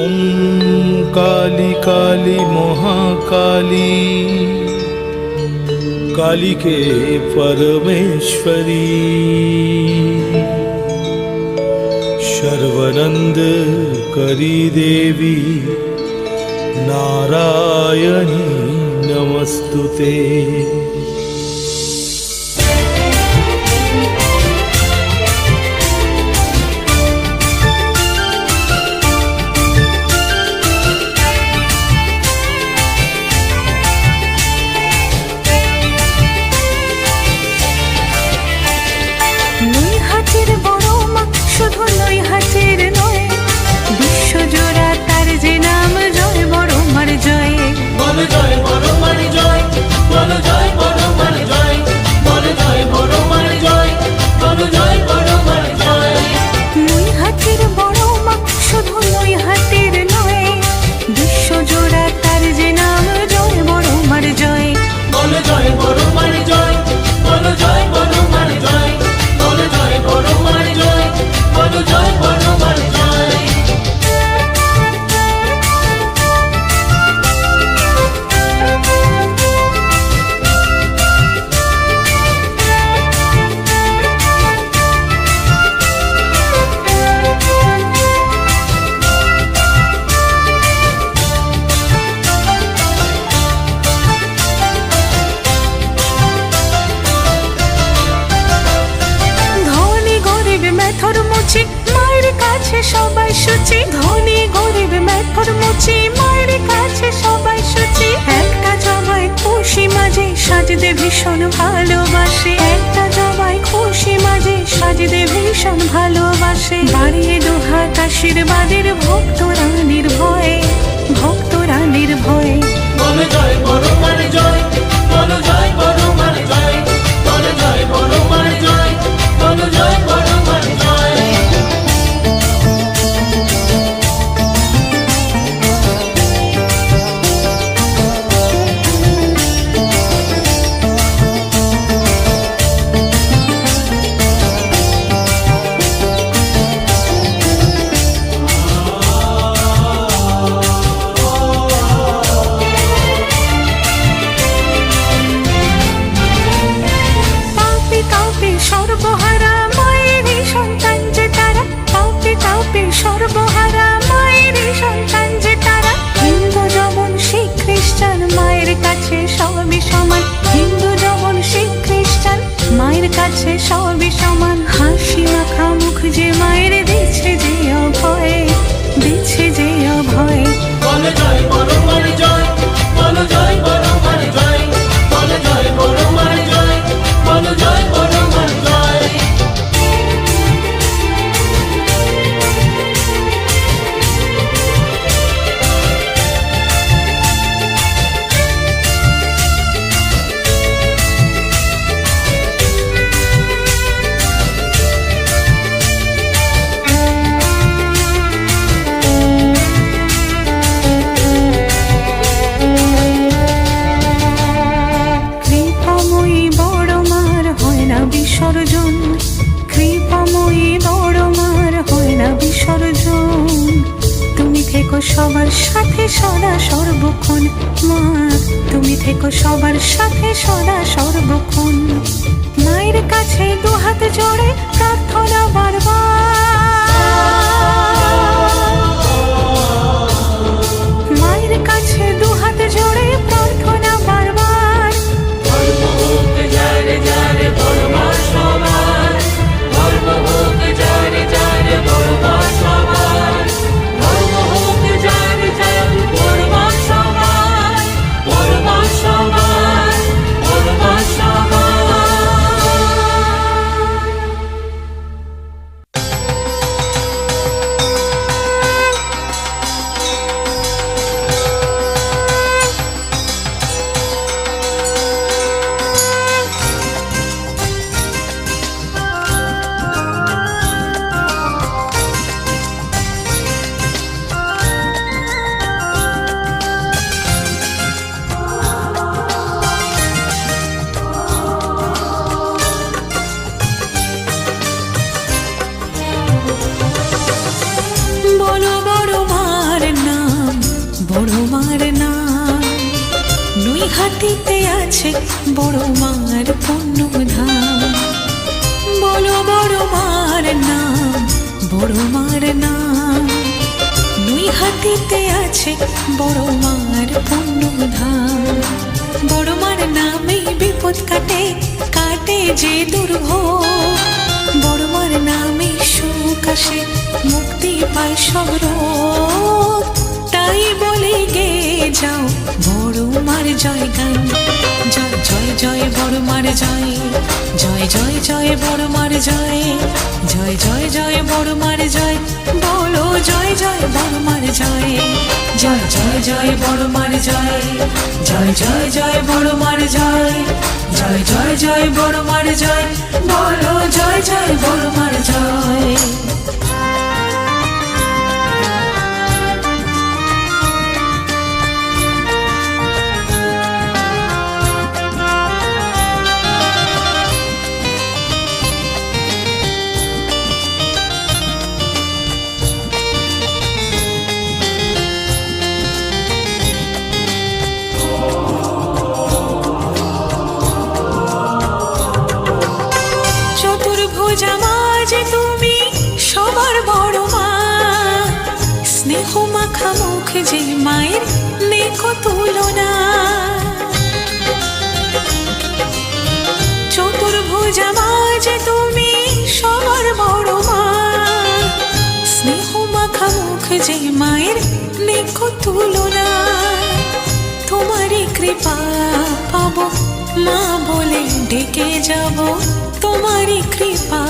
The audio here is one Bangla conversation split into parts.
ওম কালী কালী মহাকালী কালীকে परमेश्वरी सर्वानंद करी देवी नारायणी नमस्तुते। ভীষণ ভালোবাসে একটা জবাই খুশি মাঝে সাজদে ভীষণ ভালোবাসে বাড়িয়ে দুহাত আশীর্বাদের ভক্তরা নির্ভয়ে ভক্তরা নির্ভয়ে বলে জয় বড় মানে জয় বলো জয় বড় মানে জয় বলে জয় বড় মানে জয় বলো জয় বড় মানে জয়। সবই সমান হাসি মাখা মুখ যে মায়ের দিচ্ছে যে অভয় দিচ্ছে যে অভয় বলে জয় বড় মানে জয় বলো জয় বড় মানে জয় বলে জয় বড় মানে জয় বলো জয় বড় মানে জয়। সবার সাথে সদা সর্বক্ষণ মা তুমি থেকো সবার সাথে সদা সর্বক্ষণ মায়ের কাছে দুহাত জোড়ে প্রার্থনা বারবার মায়ের কাছে দুহাত জোড়ে প্রার্থনা বারবার ধর্ম হোক যারে যারে বড় মা সবার ধর্ম হোক যারে যারে বড় মা সবার ধর্ম হোক যারে যারে বড় মা সবার বড় মা সবার বড় মা সবার। বড় মার নাম। নৈহাটিতে আছে বড় মার পুণ্যধাম। বলো বড় মার নাম, বড় মার নাম। নৈহাটিতে আছে বড় মার পুণ্যধাম। বড় মার নামে বিপদ কাটে, কাটে যে দুর্ভোগ। বড় মার নামে সুখ আসে, মুক্তি পায় সব রোগ। তাই বলে গে যাও বড় মার জয় গান। জয় জয় জয় বড় মার জয়, জয় জয় জয় বড় মার জয়, জয় জয় জয় বড় মার জয়। বলো জয় জয় বড় মার জয়, জয় জয় জয় বড় মার জয়, জয় জয় জয় বড় মার জয়, জয় জয় জয় বড় মার জয়। বলো জয় জয় বড় মার জয়। চতুর্ভুজা মা যে তুমি সবার বড় মা। স্নেহ মাখা মুখ যে মায়ের নেকো তুলনা। চতুর্ভুজা মা যে তুমি সবার বড় মা। স্নেহ মাখা মুখ যে মায়ের নেকো তুলনা। তোমারই কৃপা পাবো মা বলে ডেকে যাব। তোমারই কৃপা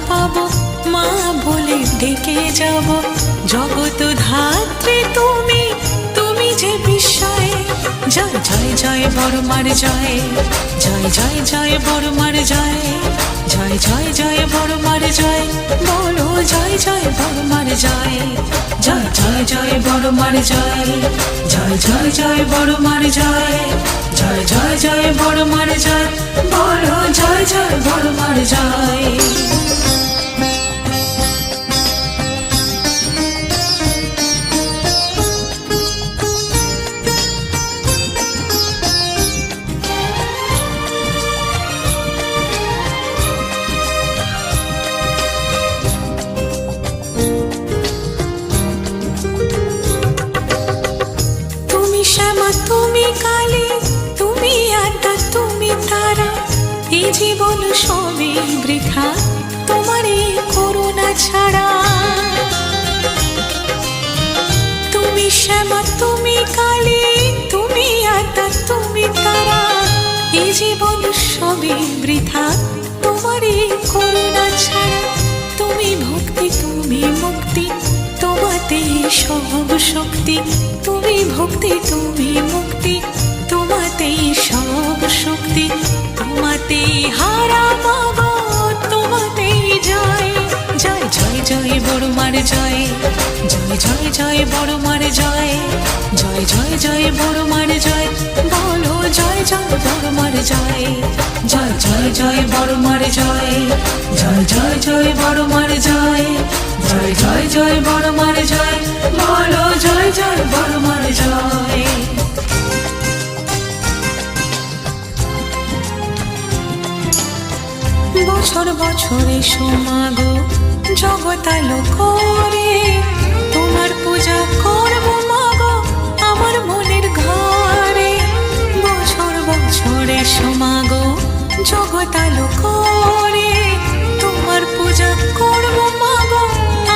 পাবো মা বলে ডেকে যাব। জগৎ ধাত্রী তুমি, তুমি যে বিস্ময়। জয় জয় জয় বড় মার জয়, জয় জয় জয় বড় মার জয়, জয় জয় জয় বড় মার জয়। বলো জয় জয় বড় মার জয়, জয় জয় জয় বড় মার জয়, জয় জয় জয় বড় মার জয়, জয় জয় জয় বড় মার জয়। বলো জয় জয় বড় মার জয়। তুমি শ্যামা, তুমি কালী, তুমি আদ্যা, তুমি তারা। এই জীবন সবই বৃথা তোমারই করুণা ছাড়া। তুমি শ্যামা, তুমি কালী, তুমি আদ্যা, তুমি তারা। এই জীবন সবই বৃথা তোমারই করুণা ছাড়া। তুমি ভক্তি, তুমি মুক্তি, তোমাতে সব শক্তি। তুমি ভক্তি, তুমি মুক্তি, তোমাতে সব শক্তি। তোমাতে হারা পাবো, তোমাতে জয়। জয় জয় জয় বড় মার জয়, জয় জয় জয় বড় মার জয়, জয় জয় জয় বড় মার জয়। বলো জয় জয় বড় মার জয়, জয় জয় জয় বড় মার জয়, জয় জয় জয় বড় মার জয়, জয় জয় জয় বড় মার জয়। বলো জয় জয় বড় মার জয়। বছর বছরে সমাগো জগতালো করে। তোমার পূজা করব মাগো আমার মনের ঘরে। বছর বছরে সমাগো জগতালো করে। তোমার পূজা করব মাগো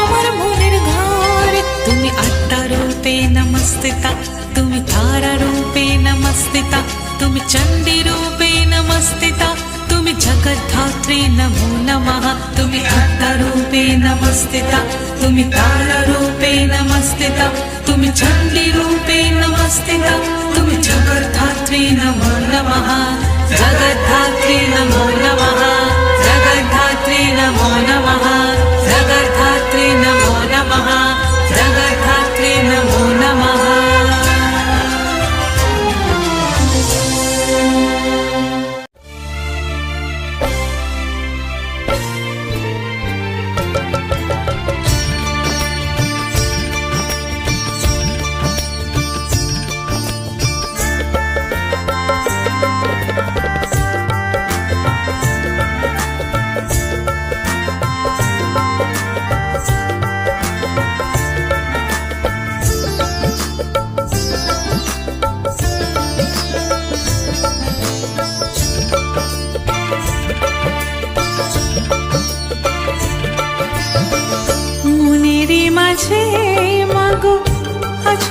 আমার মনের ঘরে। তুমি আত্মা রূপে নমস্তিতা, তুমি তারা রূপে নমস্তিতা, তুমি চণ্ডী রূপে নমস্তিতা, তুমি জগদ্ধাত্রী নমো নমঃ। তুমি আত্মা রূপে নমস্তিতা, তুমি তারা রূপে নমস্তিতা, তুমি চণ্ডী রূপে নমস্তিতা, তুমি জগদ্ধাত্রী নমো নমঃ। জগদ্ধাত্রী নমো নমঃ, জগদ্ধাত্রী নমো নমঃ, জগদ্ধাত্রী নমো নমঃ, জগদ্ধাত্রী নমো নমঃ।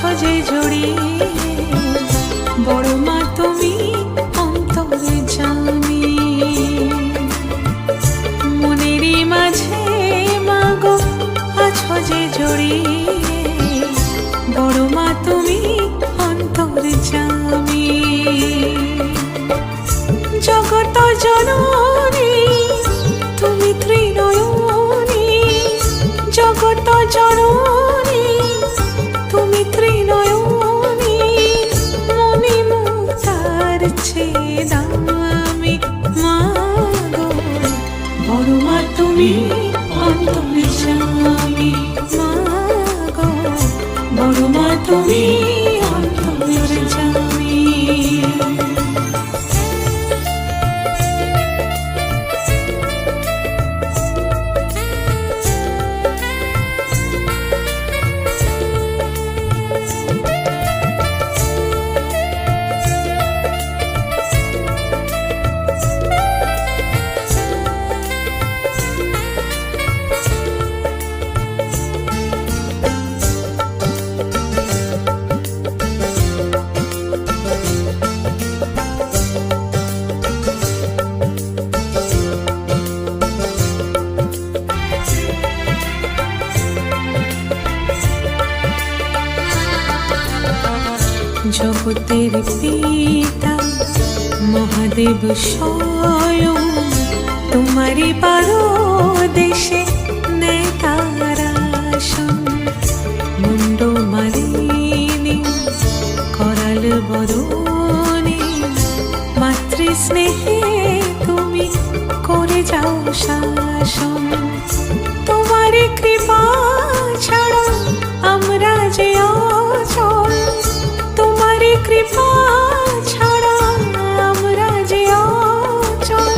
আছো যে জড়িয়ে, বড় মা তুমি অন্তরে জানি। মনেরই মাঝে মাগো আছো যে জড়িয়ে, বড় মা তুমি অন্তরে জানি। জগত জননী তুমি ত্রিনয়নী, জগত জননী তুমি ত্রিনয়নী। মনি মুক্তার চেয়ে দামি মাগো, বড় মা তুমি অন্তরে জানি। মাগো বড় মা তুমি অন্তরে জানি। জগতের পিতা মহাদেব স্বয়ং, তোমারই পারো দেশে নেয় তার আসন। মুন্ড মালিনী করাল বরণে, মাতৃ স্নেহে তুমি করে যাও শাসন। তোমারই কৃপা ছাড়া আমরা যে অচল, তোমারই কৃপা ছাড়া আমরা যে অচল।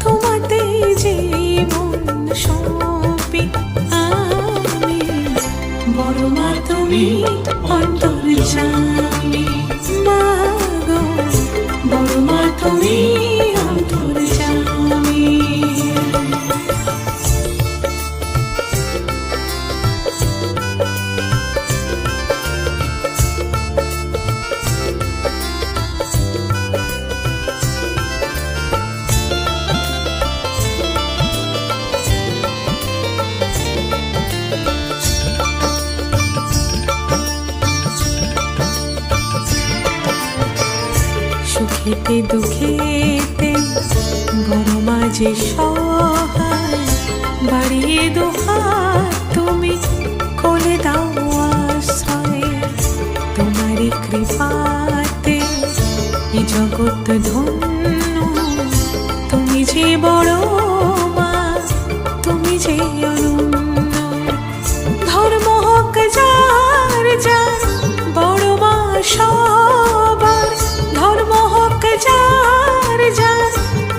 তোমাতে জীবন সঁপি আমি, বড় মা তুমি অন্তরে জানি। মাগো বড় মা তুমি অন্তরে জানি। সুখেতে দুঃখেতে বড় মা যে সহায়, বাড়িয়ে দুহাত তুমি কোলে দাও আশ্রয়। তোমারই কৃপাতে এই জগৎ ধন্য, তুমি যে বড় মা তুমি যে অনন্য। ধর্ম হোক যার যার, বড় মা সবার। ধর্ম হোক যার যার,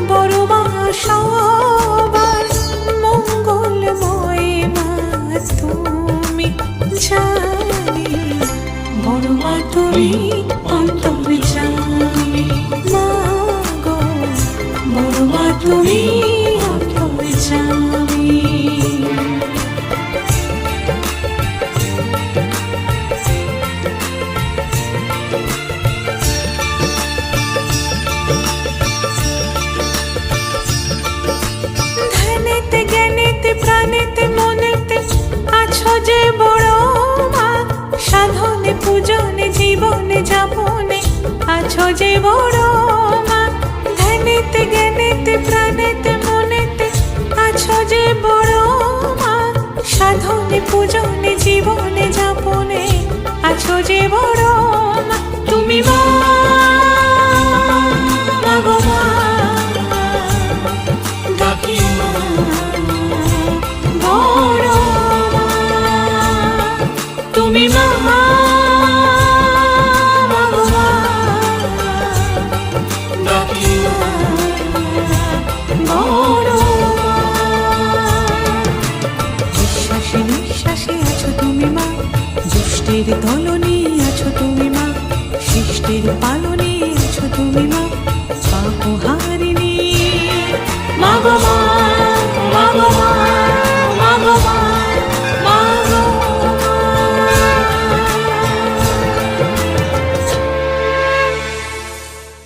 বড় মা সবার। মঙ্গলময় মা তুমি জানি, বড় মা তুমি অন্তরে জানি। মাগো বড় মা তুমি অন্তরে জানি। প্রাণেতে মনেতে আছো যে বড় মা, সাধনে পূজনে জীবনে যাপনে আছো যে বড় মা। ধ্যানেতে জ্ঞানেতে প্রাণেতে মনেতে আছো যে বড় মা, সাধনে পূজনে জীবনে যাপনে আছো যে বড় মা। তুমি মা মাগো মা, ডাকি মা বড় মা। তুমি মা মাগো মা, ডাকি মা বড় মা। নিঃশ্বাসে নিঃশ্বাসে আছো তুমি মা, দুষ্টের দলনে